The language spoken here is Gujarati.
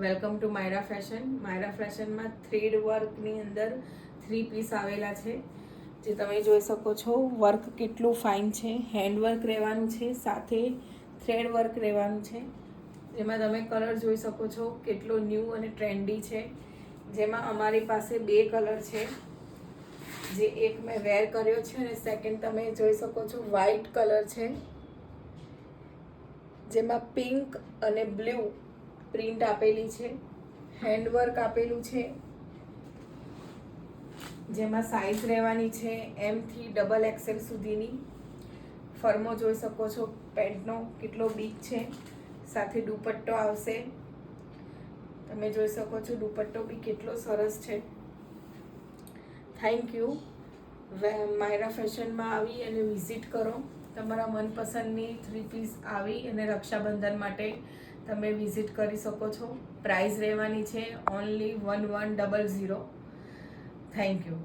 Welcome to Myra fashion. Myra ફેશનમાં થ્રેડ વર્કની અંદર 3 પીસ આવેલા છે, જે તમે જોઈ શકો છો. વર્ક કેટલું ફાઇન છે, હેન્ડવર્ક રહેવાનું છે, સાથે થ્રેડ વર્ક રહેવાનું છે. જેમાં તમે કલર જોઈ શકો છો, કેટલો ન્યૂ અને ટ્રેન્ડી છે. જેમાં અમારી પાસે 2 કલર છે, જે એક મેં વેર કર્યો છે અને સેકન્ડ તમે જોઈ શકો છો વ્હાઇટ કલર છે, જેમાં પિંક અને બ્લુ પ્રિન્ટ આપેલી છે. હેન્ડવર્ક આપેલું છે, જેમાં સાઇઝ રહેવાની છે M થી XXL સુધીની. ફર્મો જોઈ શકો છો, પેન્ટનો કેટલો બિગ છે, સાથે દુપટ્ટો આવશે. તમે જોઈ શકો છો દુપટ્ટો બી કેટલો સરસ છે. Thank you. માયરા ફેશનમાં આવી અને વિઝિટ કરો. તમારા મનપસંદની 3 પીસ આવી અને રક્ષાબંધન માટે તમે વિઝિટ કરી શકો છો. પ્રાઇસ રહેવાની છે ઓનલી 1100. Thank you.